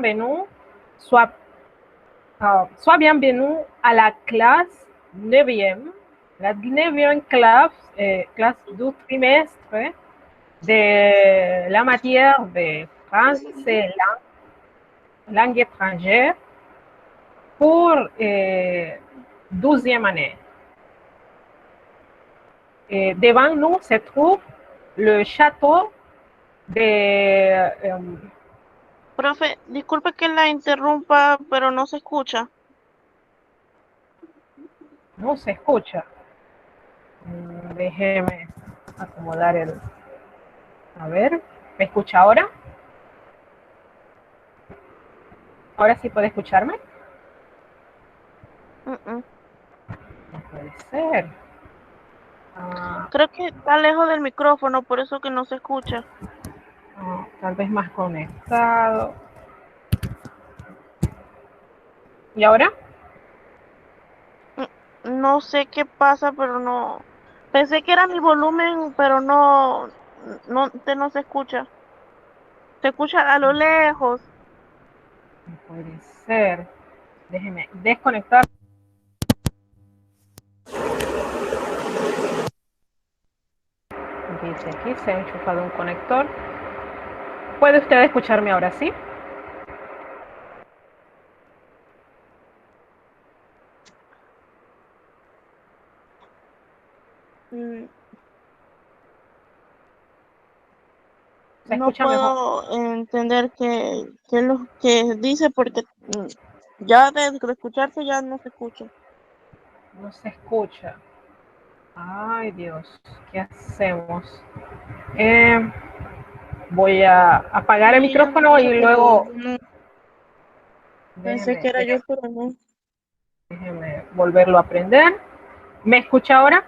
bienvenue, soit, soit bienvenue à la classe 9e, la 9e classe, classe du trimestre de la matière de français langue étrangère pour 12e année. Devant nous se trouve le château de... Profe, disculpe que la interrumpa, pero no se escucha. no se escucha. Déjeme acomodar el... A ver, ¿me escucha ahora? ¿Ahora sí puede escucharme? Mm-mm. No puede ser. Creo que está lejos del micrófono, por eso que no se escucha. Tal vez más conectado. ¿Y ahora? No sé qué pasa, pero no. Pensé que era mi volumen, pero no se escucha. Se escucha a lo lejos. No puede ser. Déjeme desconectar. Dice aquí, se ha enchufado un conector. ¿Puede usted escucharme ahora sí? Mm, ¿Se No escucha mejor? puedo entender qué es lo que dice porque ya de escucharse ya no se escucha. No se escucha. Ay, Dios, ¿qué hacemos? Voy a apagar el Sí, yo me micrófono escucho, y pero luego no. Pensé déjeme, que era yo, pero no. déjeme volverlo a prender. ¿Me escucha ahora?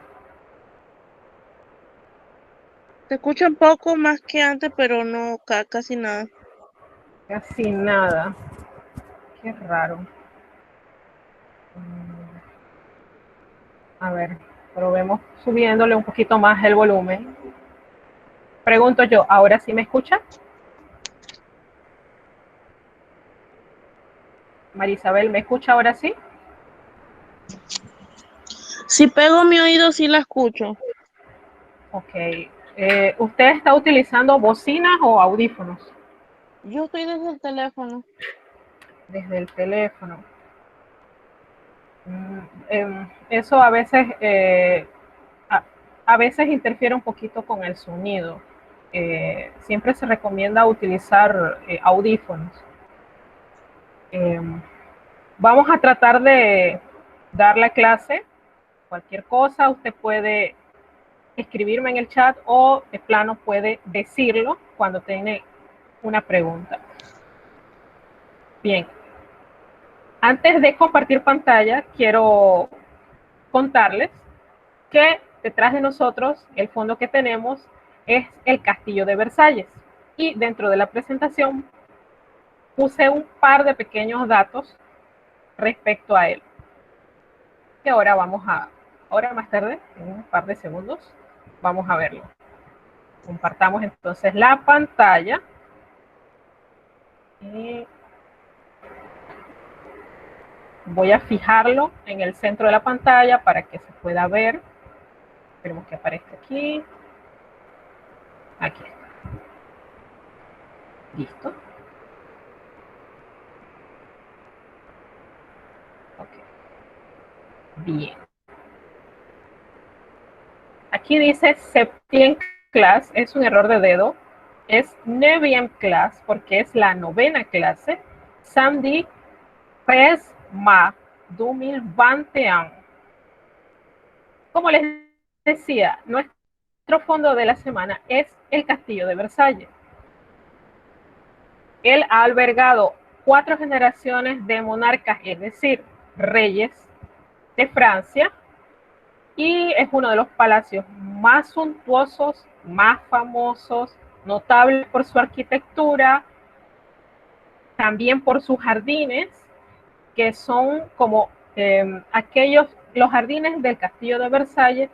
Se escucha un poco más que antes, pero no casi nada. Casi nada. Qué raro. A ver, probemos subiéndole un poquito más el volumen. Pregunto yo, ¿ahora sí me escucha? Marisabel, ¿me escucha ahora sí? Si pego mi oído, sí la escucho. Ok. ¿Usted está utilizando bocinas o audífonos? Yo estoy desde el teléfono. Desde el teléfono. Eso a veces, a veces interfiere un poquito con el sonido. Siempre se recomienda utilizar audífonos. Eh, Vamos a tratar de dar la clase. Cualquier cosa, usted puede escribirme en el chat o de plano puede decirlo cuando tiene una pregunta. Bien, antes de compartir pantalla, quiero contarles que detrás de nosotros, el fondo que tenemos es el Castillo de Versalles. Y dentro de la presentación puse un par de pequeños datos respecto a él. Que ahora ahora más tarde, en un par de segundos, vamos a verlo. Compartamos entonces la pantalla. Y voy a fijarlo en el centro de la pantalla para que se pueda ver. Esperemos que aparezca aquí. Aquí está. Listo. Ok. Bien. Aquí dice septième clase, es un error de dedo. Es neuvième clase porque es la novena clase. Samedi 13 mars 2021. Como les decía, nuestro fondo de la semana es el Castillo de Versalles. Él ha albergado 4 generaciones de monarcas, es decir, reyes de Francia, y es uno de los palacios más suntuosos, más famosos, notable por su arquitectura, también por sus jardines, que son como los jardines del Castillo de Versalles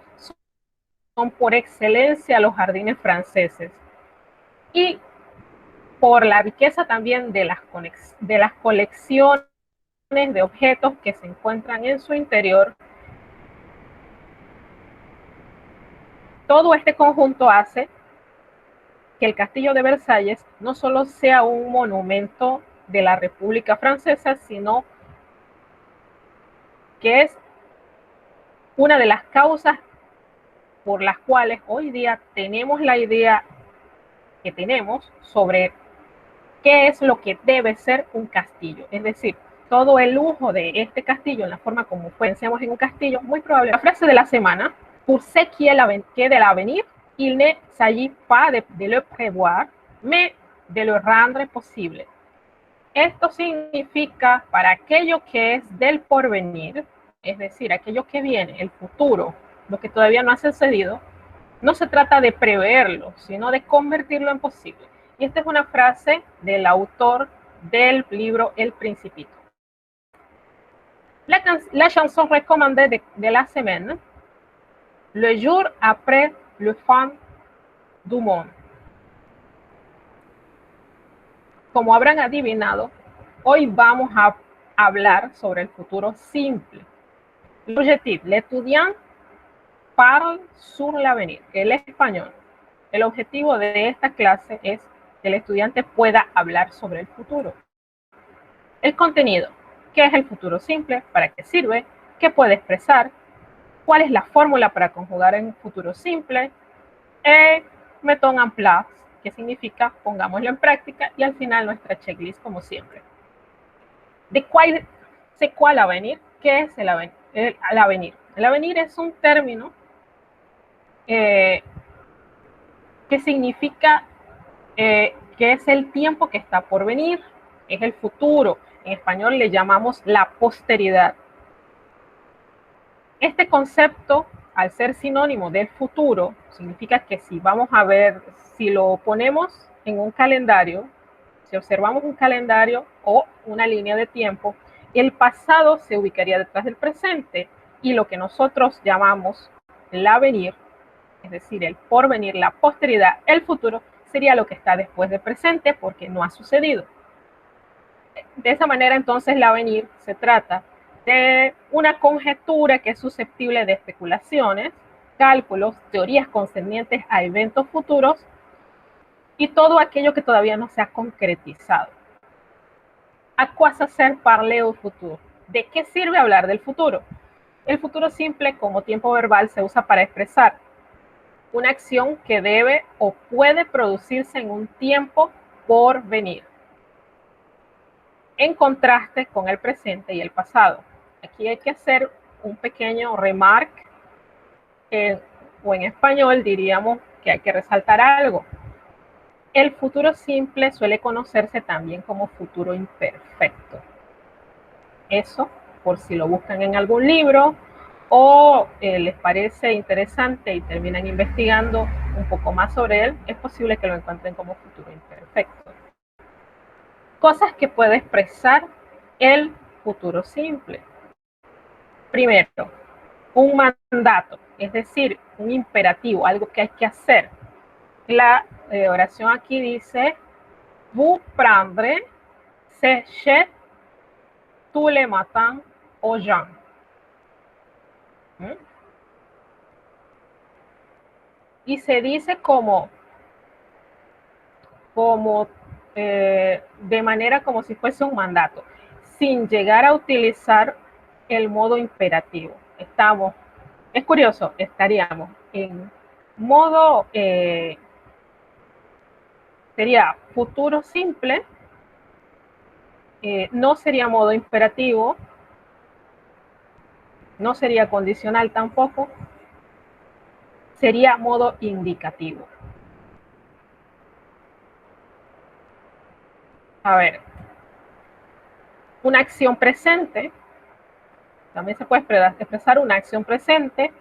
son por excelencia los jardines franceses. Y por la riqueza también de las colecciones de objetos que se encuentran en su interior. Todo este conjunto hace que el Castillo de Versalles no solo sea un monumento de la República Francesa, sino que es una de las causas por las cuales hoy día tenemos la idea que tenemos sobre qué es lo que debe ser un castillo. Es decir, todo el lujo de este castillo, en la forma como pensemos en un castillo, muy probable. La frase de la semana, pour ce qui est de l'avenir, il ne s'agit pas de le prévoir, mais de lo rendre posible. Esto significa para aquello que es del porvenir, es decir, aquello que viene, el futuro, lo que todavía no ha sucedido, no se trata de preverlo, sino de convertirlo en posible. Y esta es una frase del autor del libro El Principito. La chanson recommandée de la semaine, Le jour après le fin du monde. Como habrán adivinado, hoy vamos a hablar sobre el futuro simple. L'objectif, l'étudiant parle sur l'avenir, el español. El objetivo de esta clase es que el estudiante pueda hablar sobre el futuro. El contenido, ¿qué es el futuro simple? ¿Para qué sirve? ¿Qué puede expresar? ¿Cuál es la fórmula para conjugar en futuro simple? Mettons en place, que significa pongámoslo en práctica, y al final nuestra checklist como siempre. ¿C'est quoi l'avenir? ¿Qué es el avenir? El avenir es un término que significa que es el tiempo que está por venir, es el futuro. En español le llamamos la posteridad. Este concepto, al ser sinónimo del futuro, significa que si vamos a ver, si lo ponemos en un calendario, si observamos un calendario o una línea de tiempo, el pasado se ubicaría detrás del presente y lo que nosotros llamamos el avenir, es decir, el porvenir, la posteridad, el futuro, sería lo que está después del presente porque no ha sucedido. De esa manera, entonces, el avenir se trata de una conjetura que es susceptible de especulaciones, cálculos, teorías concernientes a eventos futuros y todo aquello que todavía no se ha concretizado. ¿A quoi ça sert parler au futur? ¿De qué sirve hablar del futuro? El futuro simple como tiempo verbal se usa para expresar una acción que debe o puede producirse en un tiempo por venir, en contraste con el presente y el pasado. Aquí hay que hacer un pequeño remarque, o en español diríamos que hay que resaltar algo. El futuro simple suele conocerse también como futuro imperfecto. Eso, por si lo buscan en algún libro o les parece interesante y terminan investigando un poco más sobre él, es posible que lo encuentren como futuro imperfecto. Cosas que puede expresar el futuro simple. Primero, un mandato, es decir, un imperativo, algo que hay que hacer. La oración aquí dice, vous prendrez ce chèque tous les matins aux gens. Y se dice como de manera como si fuese un mandato, sin llegar a utilizar el modo imperativo. Es curioso, estaríamos en modo, sería futuro simple, no sería modo imperativo, no sería condicional tampoco, sería modo indicativo. A ver, una acción presente, también se puede expresar una acción presente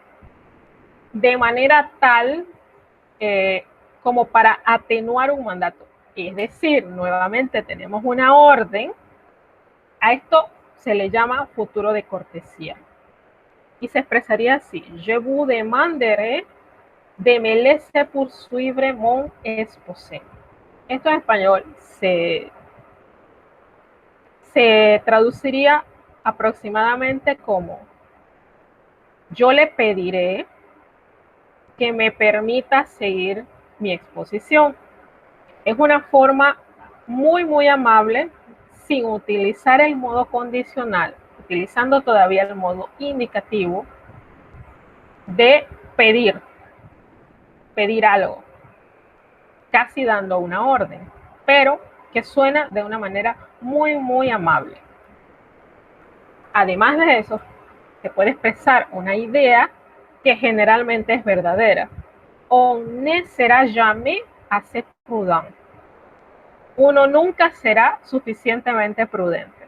de manera tal como para atenuar un mandato. Es decir, nuevamente tenemos una orden, a esto se le llama futuro de cortesía. Y se expresaría así, je vous demanderai de me laisser poursuivre mon exposé. Esto en español se traduciría aproximadamente como: yo le pediré que me permita seguir mi exposición. Es una forma muy amable, sin utilizar el modo condicional, utilizando todavía el modo indicativo de pedir algo, casi dando una orden, pero que suena de una manera muy amable. Además de eso, se puede expresar una idea que generalmente es verdadera. On ne sera jamais assez prudent. Uno nunca será suficientemente prudente.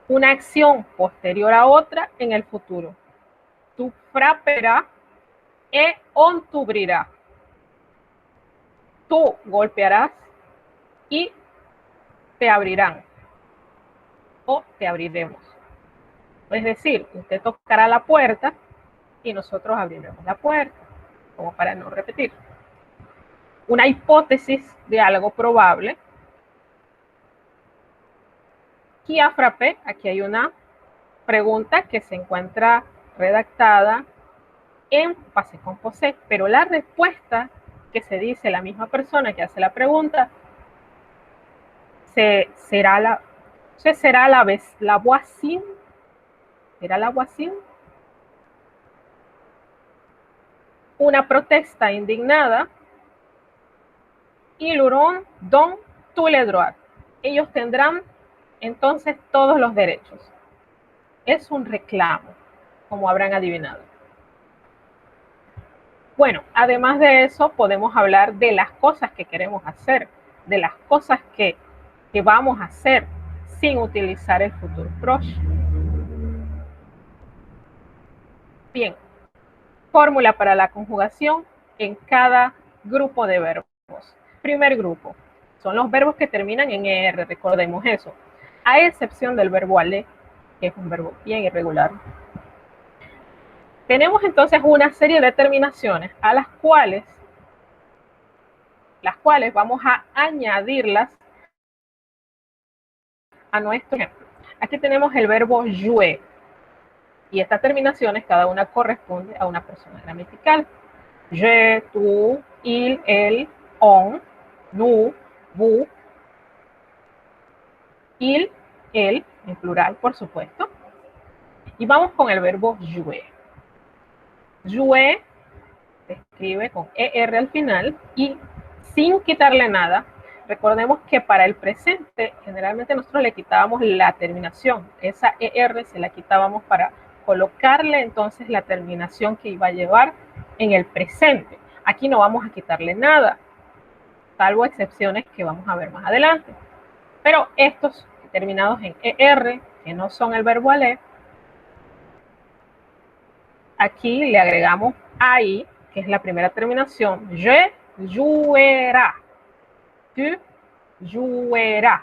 Una acción posterior a otra en el futuro. Tu frapperas et on t'ouvrira. Tú golpearás y te abrirán o te abriremos. Es decir, usted tocará la puerta y nosotros abriremos la puerta, como para no repetir. Una hipótesis de algo probable. Qui a frappé? Aquí hay una pregunta que se encuentra redactada en passé composé, pero la respuesta que se dice la misma persona que hace la pregunta será la voisin. ¿Será la voisin? Una protesta indignada. Ils auront donc tous les droits. Ellos tendrán entonces todos los derechos. Es un reclamo, como habrán adivinado. Bueno, además de eso, podemos hablar de las cosas que queremos hacer, de las cosas que vamos a hacer sin utilizar el futuro próximo. Bien, fórmula para la conjugación en cada grupo de verbos. Primer grupo, son los verbos que terminan en ER, recordemos eso, a excepción del verbo aller, que es un verbo bien irregular. Tenemos entonces una serie de terminaciones a las cuales vamos a añadirlas a nuestro ejemplo. Aquí tenemos el verbo jouer, y estas terminaciones cada una corresponde a una persona gramatical. Je, tú, il, él, on, nous, vous, il, él, en plural, por supuesto. Y vamos con el verbo jouer. Jouer se escribe con ER al final y sin quitarle nada. Recordemos que para el presente generalmente nosotros le quitábamos la terminación. Esa ER se la quitábamos para colocarle entonces la terminación que iba a llevar en el presente. Aquí no vamos a quitarle nada, salvo excepciones que vamos a ver más adelante. Pero estos terminados en ER, que no son el verbo aller, aquí le agregamos AI, que es la primera terminación. Je jouera. Tu joueras.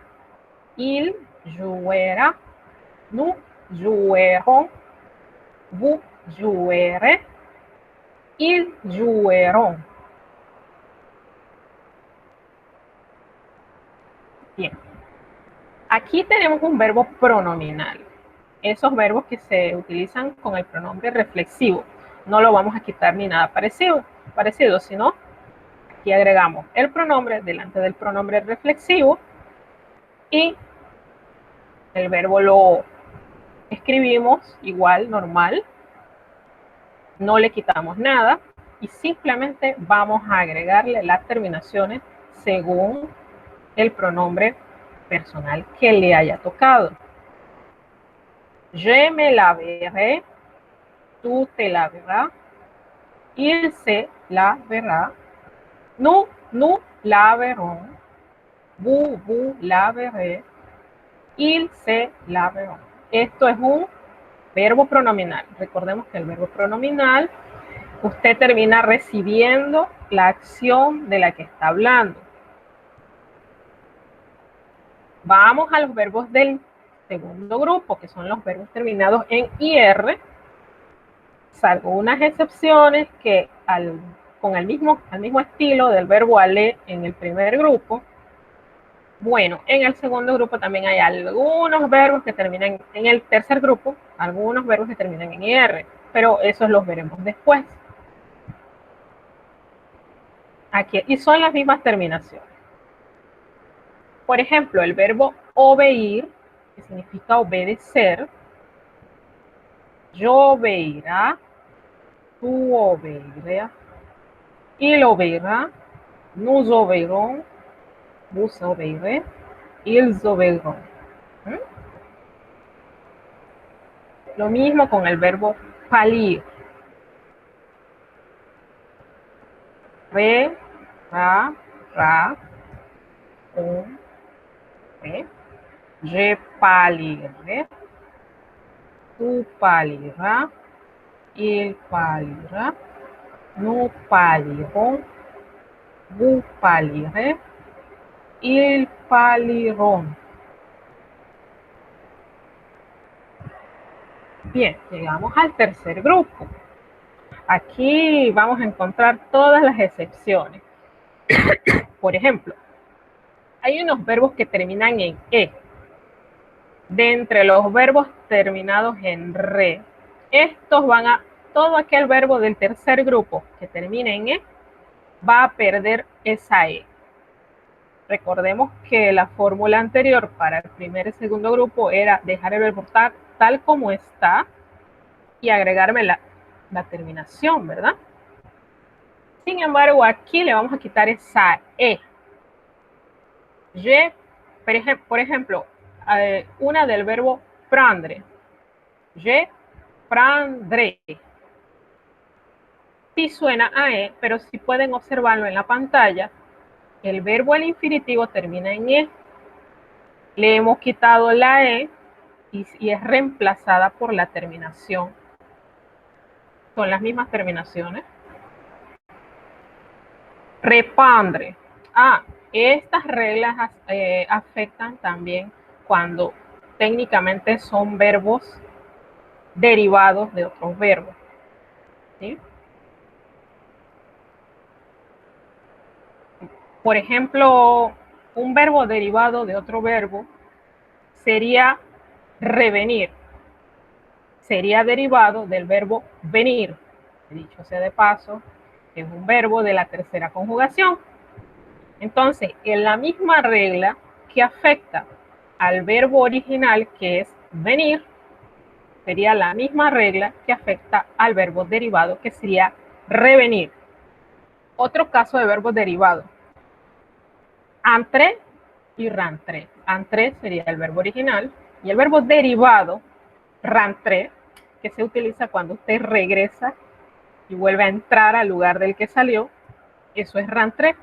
Il jouera. Nous jouerons. Vous jouerez. Ils joueront. Bien. Aquí tenemos un verbo pronominal. Esos verbos que se utilizan con el pronombre reflexivo. No lo vamos a quitar ni nada parecido, sino aquí agregamos el pronombre delante del pronombre reflexivo y el verbo lo escribimos igual, normal. No le quitamos nada y simplemente vamos a agregarle las terminaciones según el pronombre personal que le haya tocado. Je me laverai, tú te laveras, il se lavera, nous laverons, vous laverez, ils se laveront. Esto es un verbo pronominal. Recordemos que el verbo pronominal, usted termina recibiendo la acción de la que está hablando. Vamos a los verbos del segundo grupo, que son los verbos terminados en IR, salvo unas excepciones que al con el mismo estilo del verbo aller en el primer grupo, bueno, en el segundo grupo también hay algunos verbos que terminan, en el tercer grupo, algunos verbos que terminan en IR, pero esos los veremos después. Aquí, y son las mismas terminaciones. Por ejemplo, el verbo obeir, que significa obedecer, yo obeirá, tú obeirás, il obeirá, nous obeirons, vous obeirez, ils obeiront. Lo mismo con el verbo palir. Re, ra, on, re. Je palirai, tu paliras, il palira, nous palirons, vous palirez, ils paliront. Bien, llegamos al tercer grupo. Aquí vamos a encontrar todas las excepciones. Por ejemplo, hay unos verbos que terminan en E. De entre los verbos terminados en re, estos van a, todo aquel verbo del tercer grupo que termine en E, va a perder esa E. Recordemos que la fórmula anterior para el primer y segundo grupo era dejar el verbo tal como está y agregarme la terminación, ¿verdad? Sin embargo, aquí le vamos a quitar esa E. Je, por ejemplo, una del verbo prendre. Je prendré. Sí suena a E, pero si pueden observarlo en la pantalla, el verbo al infinitivo termina en E. Le hemos quitado la E y es reemplazada por la terminación. Son las mismas terminaciones. Repandre. Estas reglas afectan también cuando técnicamente son verbos derivados de otros verbos. ¿Sí? Por ejemplo, un verbo derivado de otro verbo sería revenir. Sería derivado del verbo venir. Dicho sea de paso, es un verbo de la tercera conjugación. Entonces, en la misma regla que afecta al verbo original, que es venir, sería la misma regla que afecta al verbo derivado, que sería revenir. Otro caso de verbos derivados. Entré y rentré. Entré sería el verbo original y el verbo derivado, rentré, que se utiliza cuando usted regresa y vuelve a entrar al lugar del que salió, eso es rentré.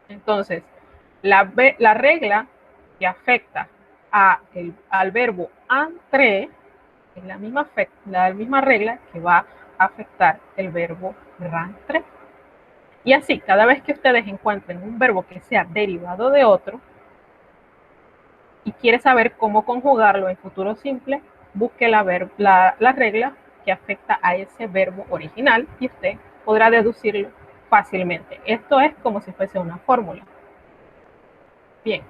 Entonces, la regla que afecta al verbo entré es la misma regla que va a afectar el verbo rentré. Y así, cada vez que ustedes encuentren un verbo que sea derivado de otro y quiere saber cómo conjugarlo en futuro simple, busque la regla que afecta a ese verbo original y usted podrá deducirlo fácilmente. Esto es como si fuese una fórmula. Bien,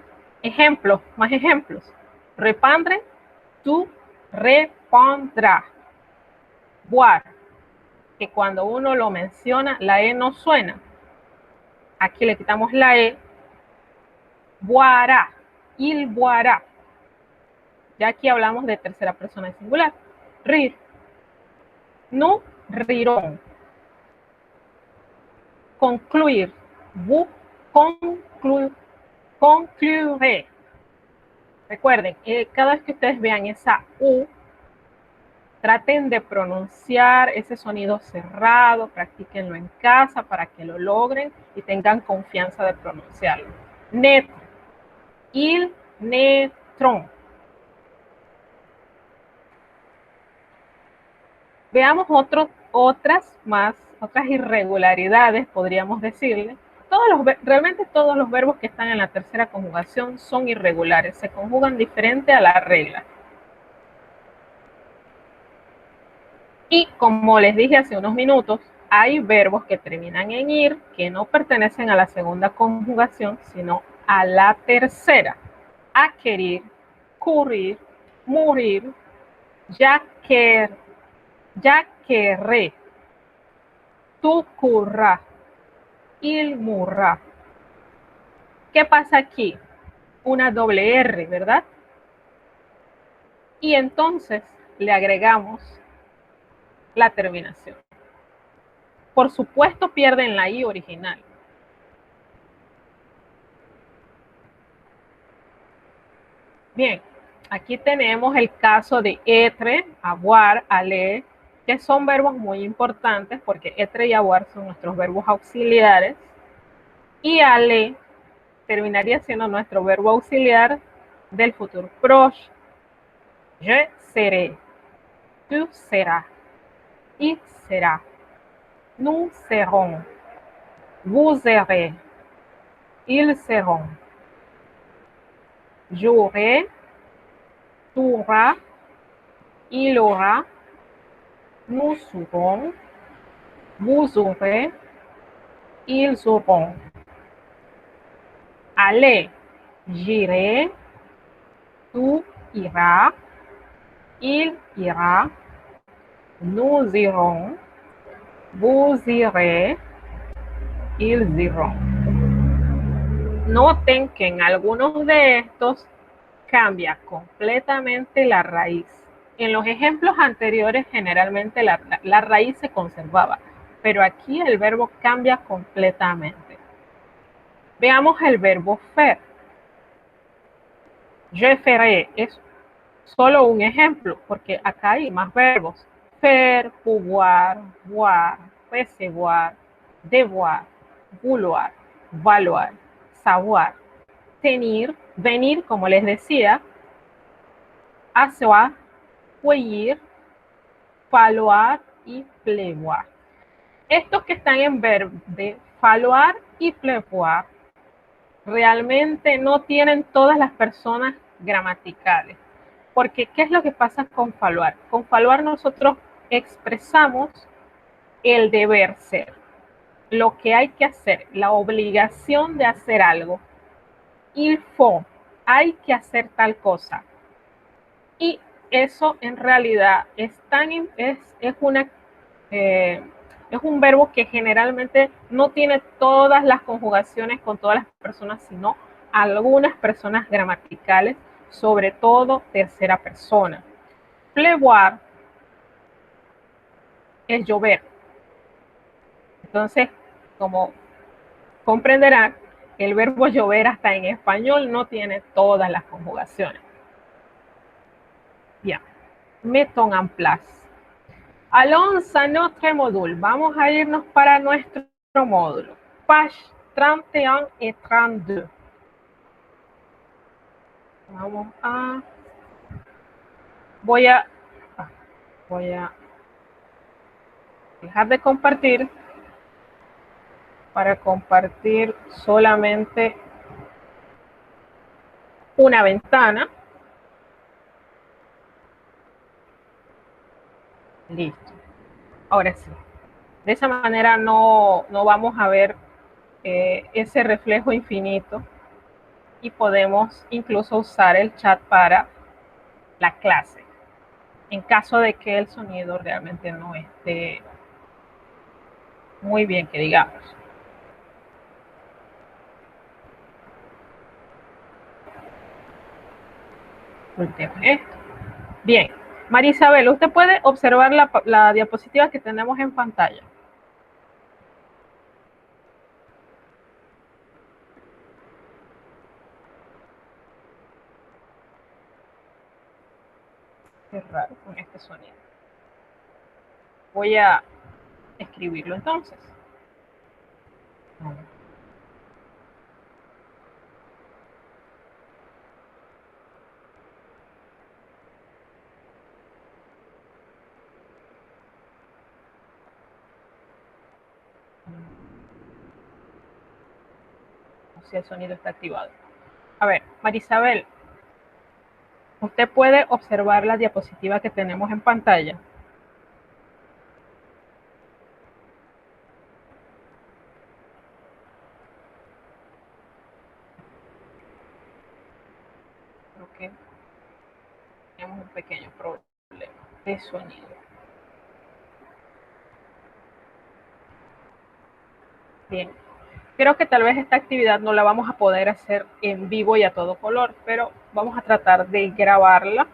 ejemplos, más ejemplos. Repandre, tú repondrás. Boire, que cuando uno lo menciona, la E no suena. Aquí le quitamos la E. Boirá, il boirá. Ya aquí hablamos de tercera persona de singular. Rir. Nous rirons. Concluir. Vous conclurez. Recuerden, cada vez que ustedes vean esa U, traten de pronunciar ese sonido cerrado, practíquenlo en casa para que lo logren y tengan confianza de pronunciarlo. Naître, ils naîtront. Veamos otras irregularidades, podríamos decirle. Realmente todos los verbos que están en la tercera conjugación son irregulares, se conjugan diferente a la regla. Y como les dije hace unos minutos, hay verbos que terminan en ir que no pertenecen a la segunda conjugación, sino a la tercera. Adquirir, currir, morir, ya querré, tú currás, il murrá. ¿Qué pasa aquí? Una doble R, ¿verdad? Y entonces le agregamos la terminación. Por supuesto pierden la I original. Bien, aquí tenemos el caso de être, avoir, aller, que son verbos muy importantes porque être y avoir son nuestros verbos auxiliares y aller terminaría siendo nuestro verbo auxiliar del futuro proche. Je serai, tu seras, il sera, nous serons, vous serez, ils seront. J'aurai, tu auras, il aura, nous aurons, vous aurez, ils auront. Aller, j'irai, tu iras, il ira, nous irons, vous irez, ils iront. Noten que en algunos de estos cambia completamente la raíz. En los ejemplos anteriores generalmente la raíz se conservaba, pero aquí el verbo cambia completamente. Veamos el verbo faire. Je ferai es solo un ejemplo, porque acá hay más verbos. Faire, pouvoir, voir, recevoir, devoir, vouloir, valoir, savoir, tenir, venir, como les decía, asseoir, cueillir, falloir y pleuvoir. Estos que están en verbo de falloir y pleuvoir realmente no tienen todas las personas gramaticales. Porque, ¿qué es lo que pasa con falloir? Con falloir nosotros expresamos el deber ser, lo que hay que hacer, la obligación de hacer algo. Il faut, hay que hacer tal cosa. Y eso en realidad es un verbo que generalmente no tiene todas las conjugaciones con todas las personas, sino algunas personas gramaticales, sobre todo tercera persona. Pleuvoir es llover. Entonces, como comprenderán, el verbo llover hasta en español no tiene todas las conjugaciones. Bien, mettons en place. Allons à notre module. Vamos a irnos para nuestro módulo. Page 31 y 32. Vamos a... Voy a dejar de compartir para compartir solamente una ventana. Listo. Ahora sí. De esa manera no vamos a ver ese reflejo infinito y podemos incluso usar el chat para la clase, en caso de que el sonido realmente no esté muy bien, que digamos. Esto. Bien, María Isabel, usted puede observar la diapositiva que tenemos en pantalla. Es raro con este sonido. Voy a escribirlo entonces. Si el sonido está activado. A ver, Marisabel, usted puede observar la diapositiva que tenemos en pantalla. que tenemos un pequeño problema de sonido. Bien, creo que tal vez esta actividad no la vamos a poder hacer en vivo y a todo color, pero vamos a tratar de grabarla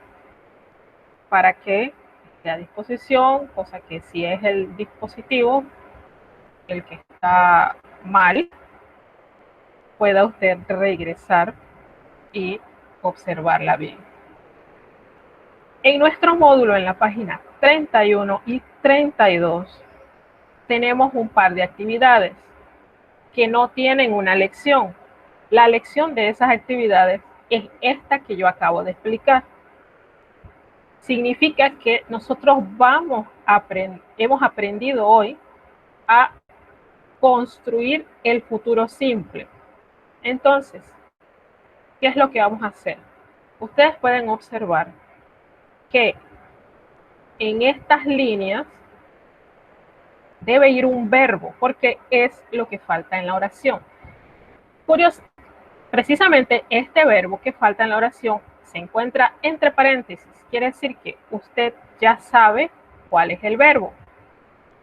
para que esté a disposición, cosa que si es el dispositivo el que está mal, pueda usted regresar y observarla bien. En nuestro módulo, en la página 31 y 32, tenemos un par de actividades que no tienen una lección. La lección de esas actividades es esta que yo acabo de explicar. Significa que nosotros hemos aprendido hoy a construir el futuro simple. Entonces, ¿qué es lo que vamos a hacer? Ustedes pueden observar que en estas líneas debe ir un verbo, porque es lo que falta en la oración. Curioso, precisamente este verbo que falta en la oración se encuentra entre paréntesis. Quiere decir que usted ya sabe cuál es el verbo.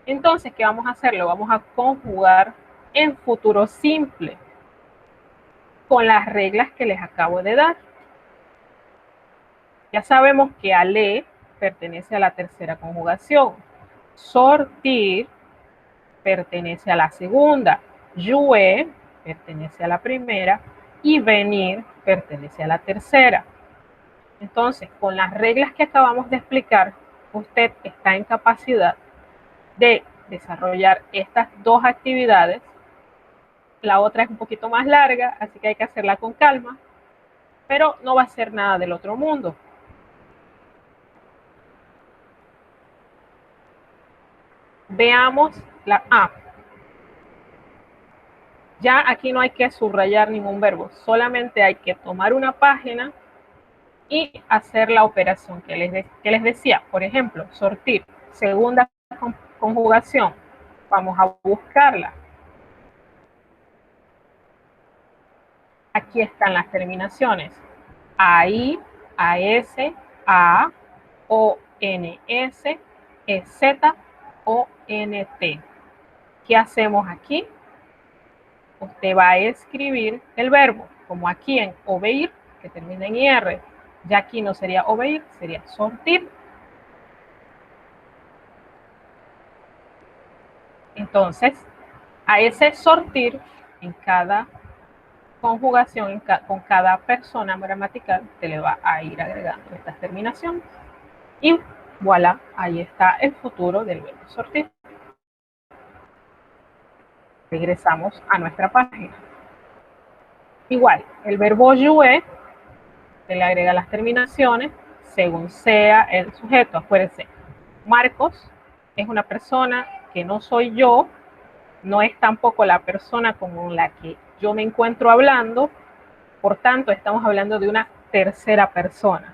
Entonces, ¿qué vamos a hacer? Lo vamos a conjugar en futuro simple con las reglas que les acabo de dar. Ya sabemos que aller pertenece a la tercera conjugación. Sortir pertenece a la segunda. Jouer pertenece a la primera. Y venir pertenece a la tercera. Entonces, con las reglas que acabamos de explicar, usted está en capacidad de desarrollar estas dos actividades. La otra es un poquito más larga, así que hay que hacerla con calma, pero no va a ser nada del otro mundo. Veamos la A. Ya aquí no hay que subrayar ningún verbo, solamente hay que tomar una página y hacer la operación que les decía. Por ejemplo, sortir, segunda conjugación. Vamos a buscarla. Aquí están las terminaciones. AI, AS, A, ONS, EZ, ONT. ¿Qué hacemos aquí? Usted va a escribir el verbo, como aquí en obeir, que termina en IR. Ya aquí no sería obeir, sería sortir. Entonces, a ese sortir, en cada conjugación, con cada persona gramatical, se le va a ir agregando estas terminaciones. Y voilà, ahí está el futuro del verbo sortir. Regresamos a nuestra página. Igual, el verbo jouer se le agrega las terminaciones según sea el sujeto. Acuérdense, Marcos es una persona que no soy yo, no es tampoco la persona con la que yo me encuentro hablando, por tanto estamos hablando de una tercera persona.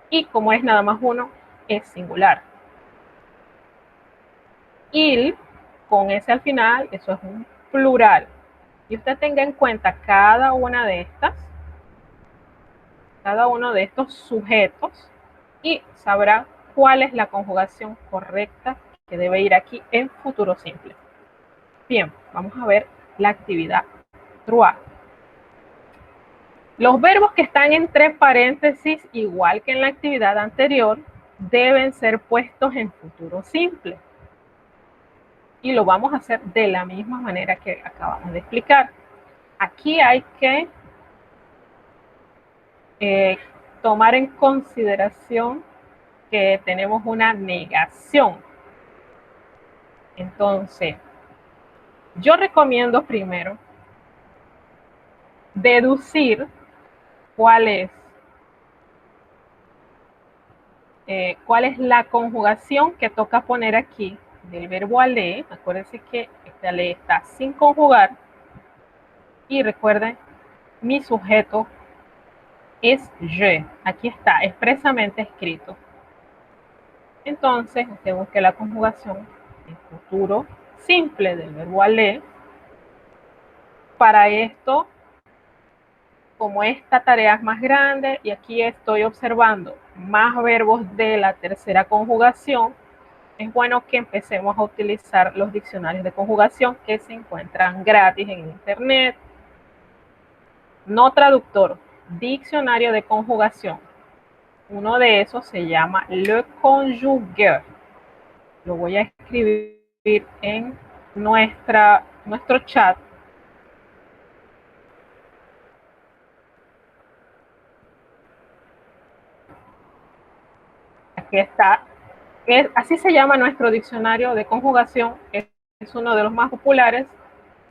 Y como es nada más uno, es singular. Il, con ese al final, eso es un plural. Y usted tenga en cuenta cada una de estas, cada uno de estos sujetos, y sabrá cuál es la conjugación correcta que debe ir aquí en futuro simple. Bien, vamos a ver la actividad trois. Los verbos que están entre paréntesis, igual que en la actividad anterior, deben ser puestos en futuro simple. Y lo vamos a hacer de la misma manera que acabamos de explicar. Aquí hay que tomar en consideración que tenemos una negación. Entonces, yo recomiendo primero deducir cuál es la conjugación que toca poner aquí del verbo aller. Acuérdense que este aller está sin conjugar. Y recuerden, mi sujeto es je. Aquí está expresamente escrito. Entonces, usted busque la conjugación en futuro simple del verbo aller. Para esto, como esta tarea es más grande y aquí estoy observando más verbos de la tercera conjugación, es bueno que empecemos a utilizar los diccionarios de conjugación que se encuentran gratis en internet. No traductor, diccionario de conjugación. Uno de esos se llama Le Conjugueur. Lo voy a escribir en nuestro chat. Aquí está. Así se llama nuestro diccionario de conjugación. Es uno de los más populares,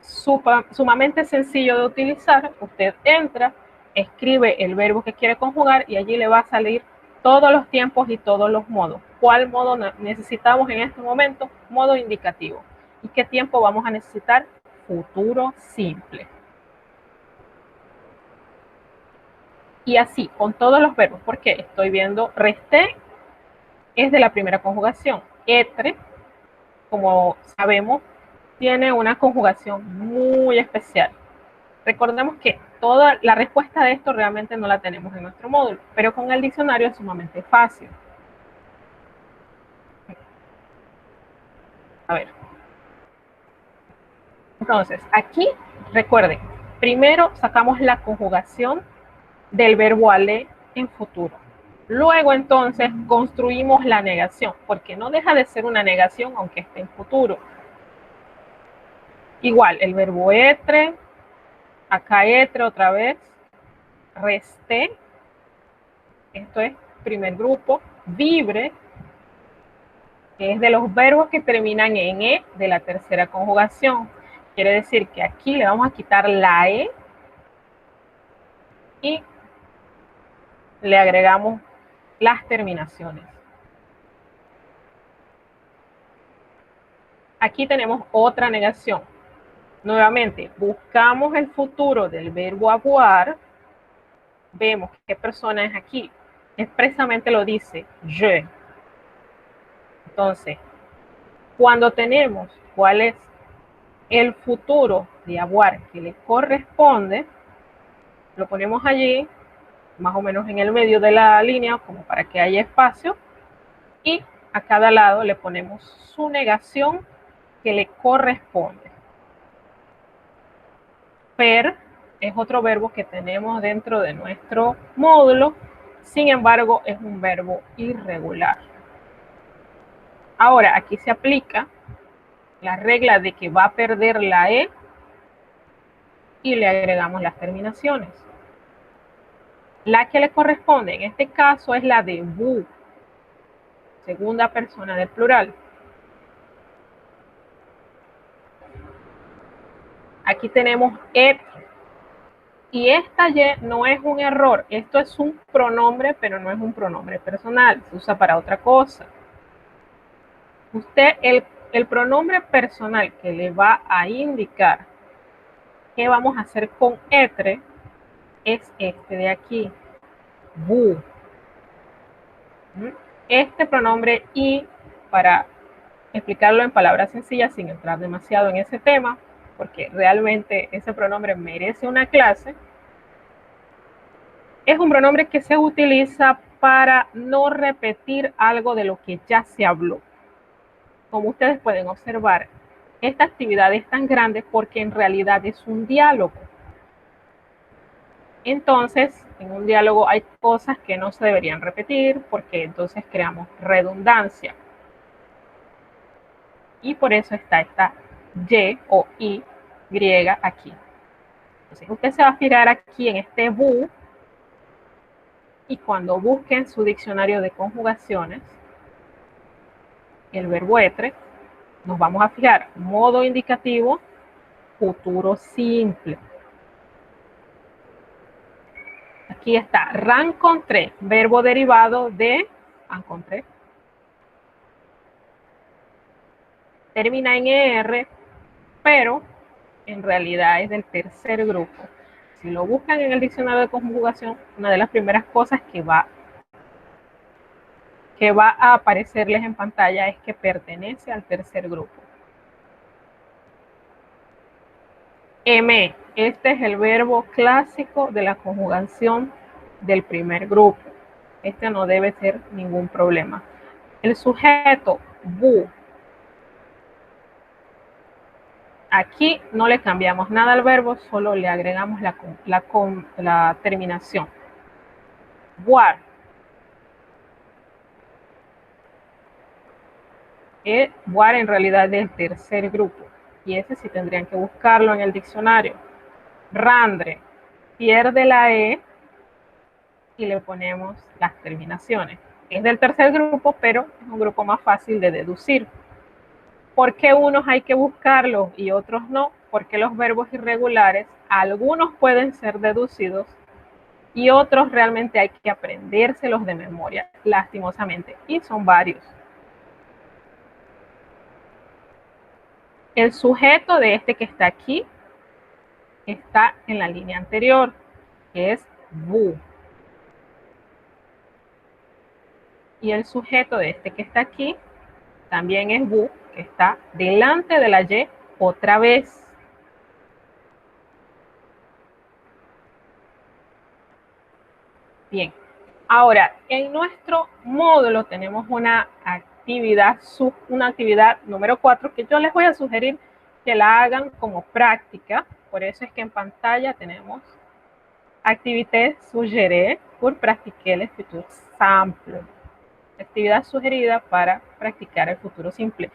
sumamente sencillo de utilizar. Usted entra, escribe el verbo que quiere conjugar y allí le va a salir todos los tiempos y todos los modos. ¿Cuál modo necesitamos en este momento? Modo indicativo. ¿Y qué tiempo vamos a necesitar? Futuro simple. Y así, con todos los verbos, porque estoy viendo resté, es de la primera conjugación. Etre, como sabemos, tiene una conjugación muy especial. Recordemos que toda la respuesta de esto realmente no la tenemos en nuestro módulo, pero con el diccionario es sumamente fácil. A ver. Entonces, aquí, recuerden, primero sacamos la conjugación del verbo aller en futuro. Luego, entonces, construimos la negación, porque no deja de ser una negación aunque esté en futuro. Igual, el verbo être, acá être otra vez, resté, esto es primer grupo, vibre, que es de los verbos que terminan en E de la tercera conjugación. Quiere decir que aquí le vamos a quitar la E y le agregamos las terminaciones. Aquí tenemos otra negación. Nuevamente, buscamos el futuro del verbo avoir. Vemos qué persona es aquí. Expresamente lo dice, je. Entonces, cuando tenemos cuál es el futuro de avoir que le corresponde, lo ponemos allí, más o menos en el medio de la línea, como para que haya espacio, y a cada lado le ponemos su negación que le corresponde. Per es otro verbo que tenemos dentro de nuestro módulo, sin embargo es un verbo irregular. Ahora, aquí se aplica la regla de que va a perder la E y le agregamos las terminaciones. La que le corresponde en este caso es la de vous, segunda persona del plural. Aquí tenemos et, y esta y no es un error, esto es un pronombre, pero no es un pronombre personal, se usa para otra cosa. Usted, el pronombre personal que le va a indicar qué vamos a hacer con etre es este de aquí, vous. Este pronombre y, para explicarlo en palabras sencillas sin entrar demasiado en ese tema, porque realmente ese pronombre merece una clase, es un pronombre que se utiliza para no repetir algo de lo que ya se habló. Como ustedes pueden observar, esta actividad es tan grande porque en realidad es un diálogo. Entonces, en un diálogo hay cosas que no se deberían repetir porque entonces creamos redundancia. Y por eso está esta Y o I griega aquí. Entonces, usted se va a fijar aquí en este vous y cuando busquen su diccionario de conjugaciones, el verbo être, nos vamos a fijar modo indicativo, futuro simple. Aquí está rencontré, verbo derivado de rencontré. Termina en ER, pero en realidad es del tercer grupo. Si lo buscan en el diccionario de conjugación, una de las primeras cosas que va a aparecerles en pantalla es que pertenece al tercer grupo. M. Este es el verbo clásico de la conjugación del primer grupo. Este no debe ser ningún problema. El sujeto, bu. Aquí no le cambiamos nada al verbo, solo le agregamos la terminación. Boar. Boar en realidad es del tercer grupo. Y ese sí tendrían que buscarlo en el diccionario. Randre. Pierde la E y le ponemos las terminaciones. Es del tercer grupo, pero es un grupo más fácil de deducir. ¿Por qué unos hay que buscarlos y otros no? Porque los verbos irregulares, algunos pueden ser deducidos y otros realmente hay que aprendérselos de memoria, lastimosamente, y son varios. El sujeto de este que está aquí está en la línea anterior, que es bu. Y el sujeto de este que está aquí también es bu, que está delante de la Y otra vez. Bien, ahora en nuestro módulo tenemos una actividad número 4 que yo les voy a sugerir que la hagan como práctica. Por eso es que en pantalla tenemos actividad sugerida por practicar el futuro simple. Actividad sugerida para practicar el futuro simple.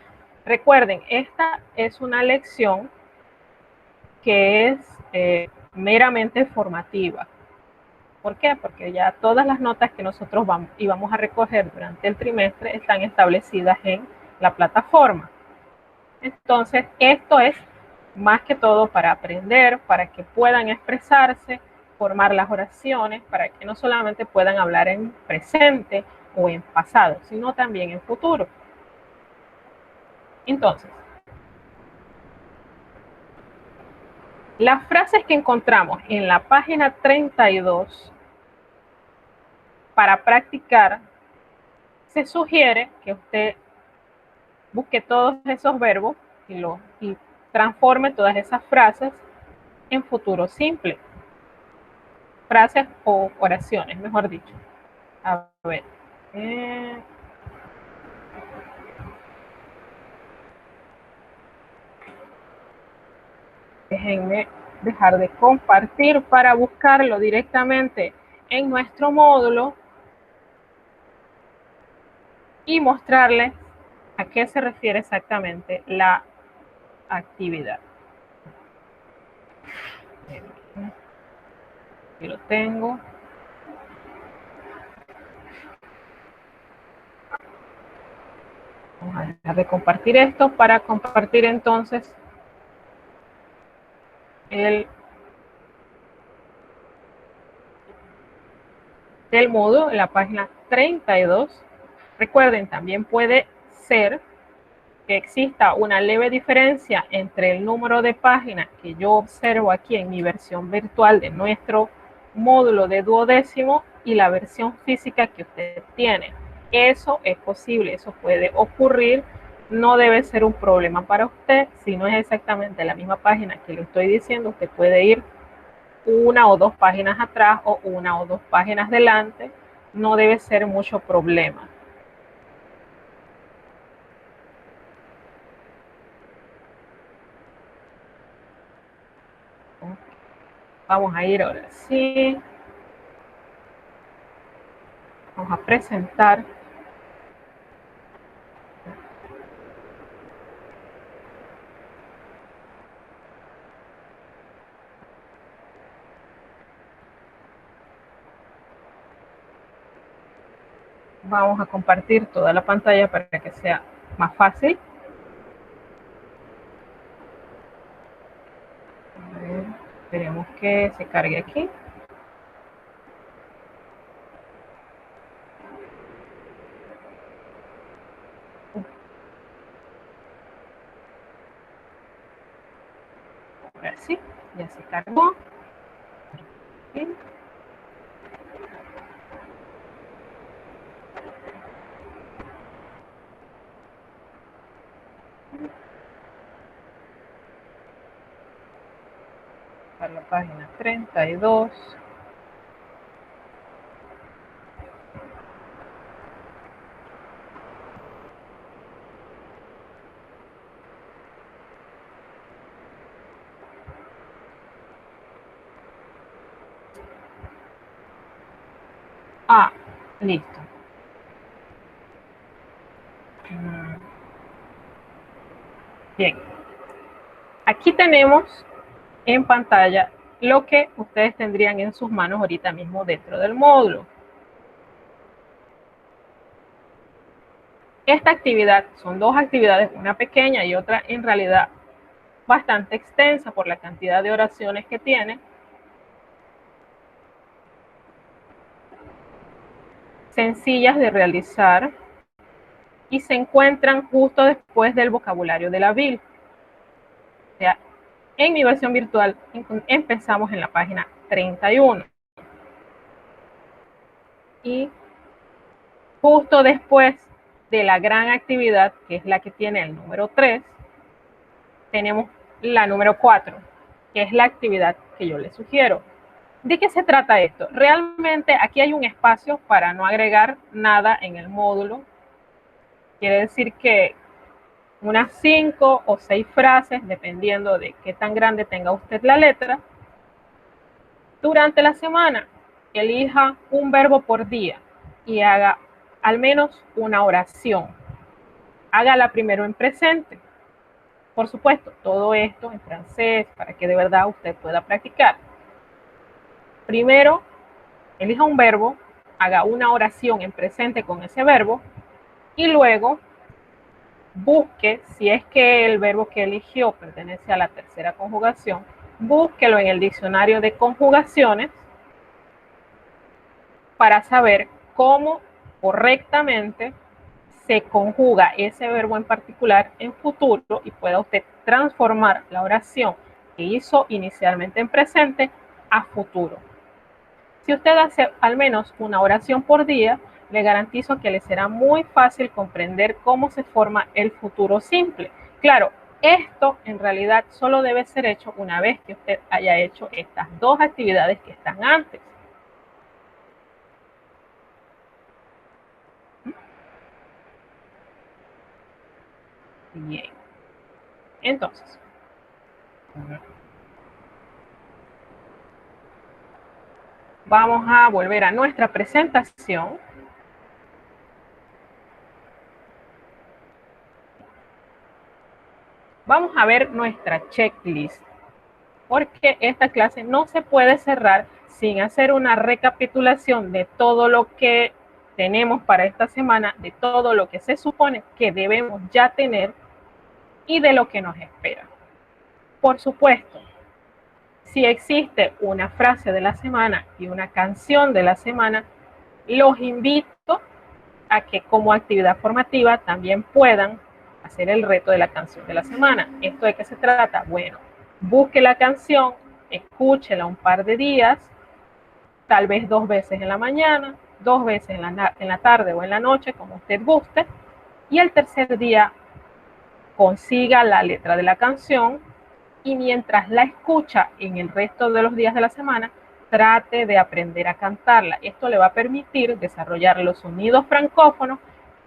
Recuerden, esta es una lección que es meramente formativa. ¿Por qué? Porque ya todas las notas que nosotros íbamos a recoger durante el trimestre están establecidas en la plataforma. Entonces, esto es más que todo para aprender, para que puedan expresarse, formar las oraciones, para que no solamente puedan hablar en presente o en pasado, sino también en futuro. Entonces, las frases que encontramos en la página 32 para practicar, se sugiere que usted busque todos esos verbos y transforme todas esas frases en futuro simple. Frases o oraciones, mejor dicho. A ver. Déjenme dejar de compartir para buscarlo directamente en nuestro módulo y mostrarles a qué se refiere exactamente la actividad. Aquí lo tengo. Vamos a dejar de compartir esto para compartir entonces el del módulo en la página 32. Recuerden, también puede ser que exista una leve diferencia entre el número de páginas que yo observo aquí en mi versión virtual de nuestro módulo de duodécimo y la versión física que usted tiene. Eso es posible, eso puede ocurrir, no debe ser un problema para usted. Si no es exactamente la misma página que le estoy diciendo, usted puede ir una o dos páginas atrás o una o dos páginas delante, no debe ser mucho problema. Vamos a ir ahora sí. Vamos a presentar. Vamos a compartir toda la pantalla para que sea más fácil. A ver, esperemos que se cargue aquí. Ahora sí, ya se cargó. Bien. buscar la página 32. Ah, listo. Bien. Aquí tenemos en pantalla lo que ustedes tendrían en sus manos ahorita mismo dentro del módulo. Esta actividad son dos actividades, una pequeña y otra en realidad bastante extensa por la cantidad de oraciones que tiene. Sencillas de realizar y se encuentran justo después del vocabulario de la BIL. O sea, en mi versión virtual empezamos en la página 31. Y justo después de la gran actividad, que es la que tiene el número 3, tenemos la número 4, que es la actividad que yo les sugiero. ¿De qué se trata esto? Realmente aquí hay un espacio para no agregar nada en el módulo. Quiere decir que unas 5 o 6 frases, dependiendo de qué tan grande tenga usted la letra. Durante la semana, elija un verbo por día y haga al menos una oración. Hágala primero en presente. Por supuesto, todo esto en francés para que de verdad usted pueda practicar. Primero, elija un verbo, haga una oración en presente con ese verbo y luego busque, si es que el verbo que eligió pertenece a la tercera conjugación, búsquelo en el diccionario de conjugaciones para saber cómo correctamente se conjuga ese verbo en particular en futuro y pueda usted transformar la oración que hizo inicialmente en presente a futuro. Si usted hace al menos una oración por día, le garantizo que le será muy fácil comprender cómo se forma el futuro simple. Claro, esto en realidad solo debe ser hecho una vez que usted haya hecho estas dos actividades que están antes. Bien. Entonces, vamos a volver a nuestra presentación. Vamos a ver nuestra checklist, porque esta clase no se puede cerrar sin hacer una recapitulación de todo lo que tenemos para esta semana, de todo lo que se supone que debemos ya tener y de lo que nos espera. Por supuesto, si existe una frase de la semana y una canción de la semana, los invito a que como actividad formativa también puedan hacer el reto de la canción de la semana. ¿Esto de qué se trata? Bueno, busque la canción, escúchela un par de días, tal vez 2 veces en la mañana, 2 veces en la tarde o en la noche, como usted guste, y el tercer día consiga la letra de la canción y mientras la escucha en el resto de los días de la semana, trate de aprender a cantarla. Esto le va a permitir desarrollar los sonidos francófonos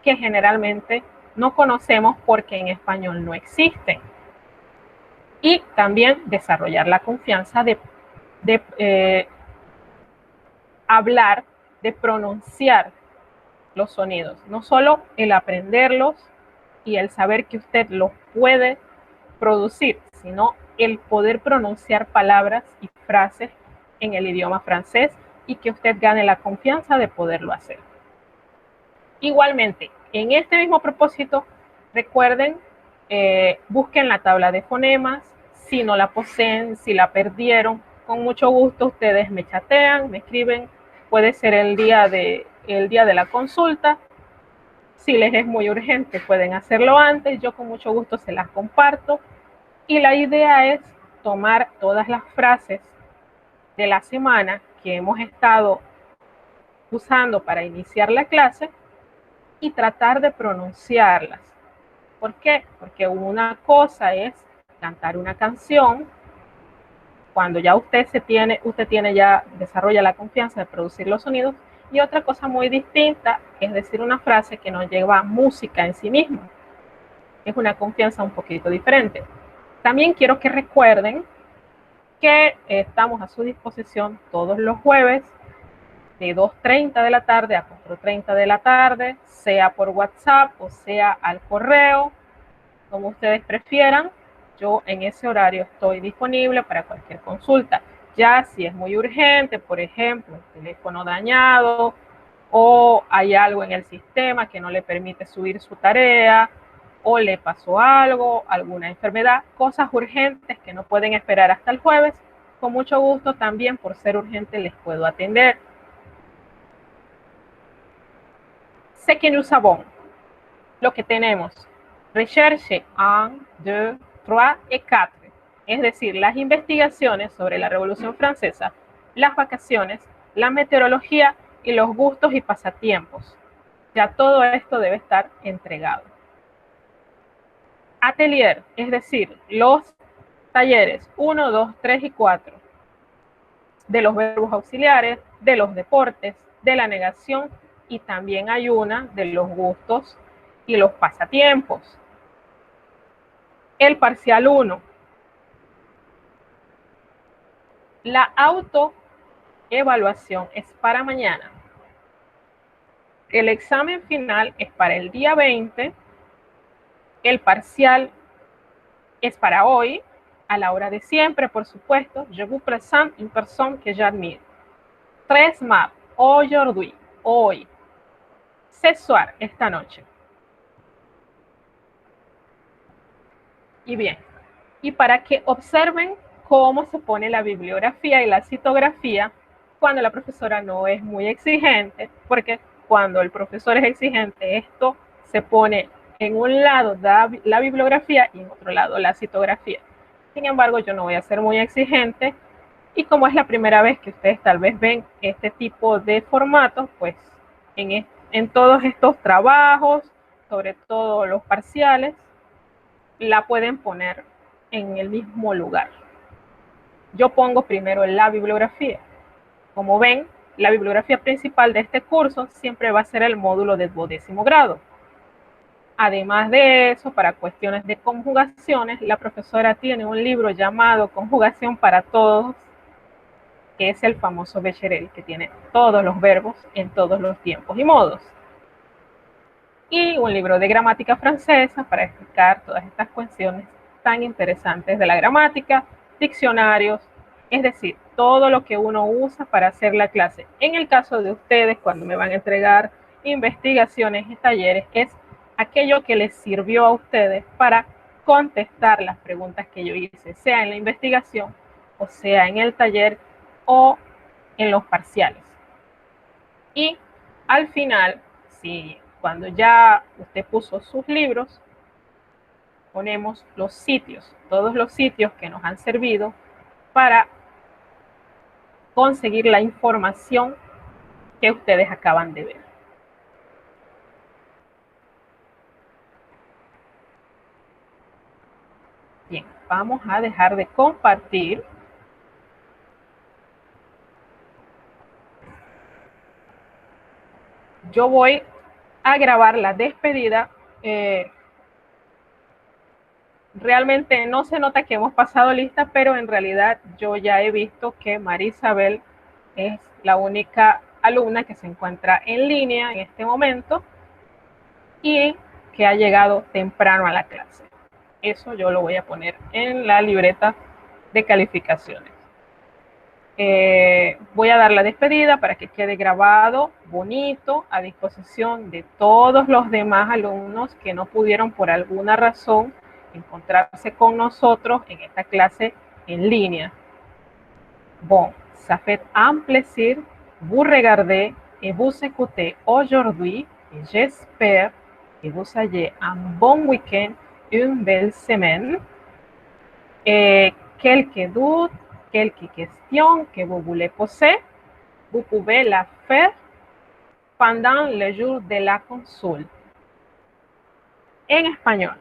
que generalmente no conocemos porque en español no existen. Y también desarrollar la confianza de hablar, de pronunciar los sonidos. No solo el aprenderlos y el saber que usted los puede producir, sino el poder pronunciar palabras y frases en el idioma francés y que usted gane la confianza de poderlo hacer. Igualmente, en este mismo propósito, recuerden, busquen la tabla de fonemas, si no la poseen, si la perdieron, con mucho gusto ustedes me chatean, me escriben, puede ser el día de la consulta. Si les es muy urgente, pueden hacerlo antes, yo con mucho gusto se las comparto. Y la idea es tomar todas las frases de la semana que hemos estado usando para iniciar la clase y tratar de pronunciarlas. ¿Por qué? Porque una cosa es cantar una canción cuando ya usted tiene ya, desarrolla la confianza de producir los sonidos. Y otra cosa muy distinta es decir una frase que no lleva música en sí misma. Es una confianza un poquito diferente. También quiero que recuerden que estamos a su disposición todos los jueves de 2:30 de la tarde a 4:30 de la tarde, sea por WhatsApp o sea al correo, como ustedes prefieran. Yo en ese horario estoy disponible para cualquier consulta. Ya si es muy urgente, por ejemplo, el teléfono dañado o hay algo en el sistema que no le permite subir su tarea o le pasó algo, alguna enfermedad, cosas urgentes que no pueden esperar hasta el jueves, con mucho gusto también por ser urgente les puedo atender. Ce que nous savons, lo que tenemos, recherche 1, 2, 3 y 4, es decir, las investigaciones sobre la Revolución Francesa, las vacaciones, la meteorología y los gustos y pasatiempos. Ya todo esto debe estar entregado. Atelier, es decir, los talleres 1, 2, 3 y 4 de los verbos auxiliares, de los deportes, de la negación y también hay una de los gustos y los pasatiempos. El parcial 1. La autoevaluación es para mañana. El examen final es para el día 20. El parcial es para hoy, a la hora de siempre, por supuesto. Je vous présente une personne que j'admire. 3 mars, aujourd'hui, hoy. Ce soir, esta noche. Y bien, y para que observen cómo se pone la bibliografía y la citografía cuando la profesora no es muy exigente, porque cuando el profesor es exigente, esto se pone en un lado la bibliografía y en otro lado la citografía. Sin embargo, yo no voy a ser muy exigente y como es la primera vez que ustedes tal vez ven este tipo de formatos, pues en todos estos trabajos, sobre todo los parciales, la pueden poner en el mismo lugar. Yo pongo primero la bibliografía. Como ven, la bibliografía principal de este curso siempre va a ser el módulo de 12º grado. Además de eso, para cuestiones de conjugaciones, la profesora tiene un libro llamado Conjugación para Todos, que es el famoso Becherel, que tiene todos los verbos en todos los tiempos y modos. Y un libro de gramática francesa para explicar todas estas cuestiones tan interesantes de la gramática, diccionarios, es decir, todo lo que uno usa para hacer la clase. En el caso de ustedes, cuando me van a entregar investigaciones y talleres, es aquello que les sirvió a ustedes para contestar las preguntas que yo hice, sea en la investigación, o sea en el taller, o en los parciales. Y al final, si cuando ya usted puso sus libros, ponemos los sitios, todos los sitios que nos han servido para conseguir la información que ustedes acaban de ver. Bien, vamos a dejar de compartir. Yo voy a grabar la despedida. Realmente no se nota que hemos pasado lista, pero en realidad yo ya he visto que María Isabel es la única alumna que se encuentra en línea en este momento y que ha llegado temprano a la clase. Eso yo lo voy a poner en la libreta de calificaciones. Voy a dar la despedida para que quede grabado, bonito, a disposición de todos los demás alumnos que no pudieron por alguna razón encontrarse con nosotros en esta clase en línea. Bon, ça fait un plaisir vous regarder et vous écouter aujourd'hui et j'espère que vous ayez un bon week-end, une belle semaine. Quelques doutes, quelques questions que vous voulez poser, vous pouvez la faire pendant le jour de la consulta. En español.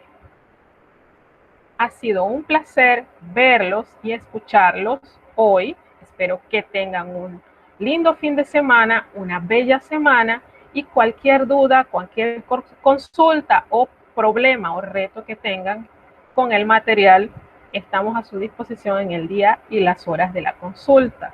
Ha sido un placer verlos y escucharlos. hoy. Espero que tengan un lindo fin de semana, una bella semana, y cualquier duda, cualquier consulta o problema o reto que tengan con el material, estamos a su disposición en el día y las horas de la consulta.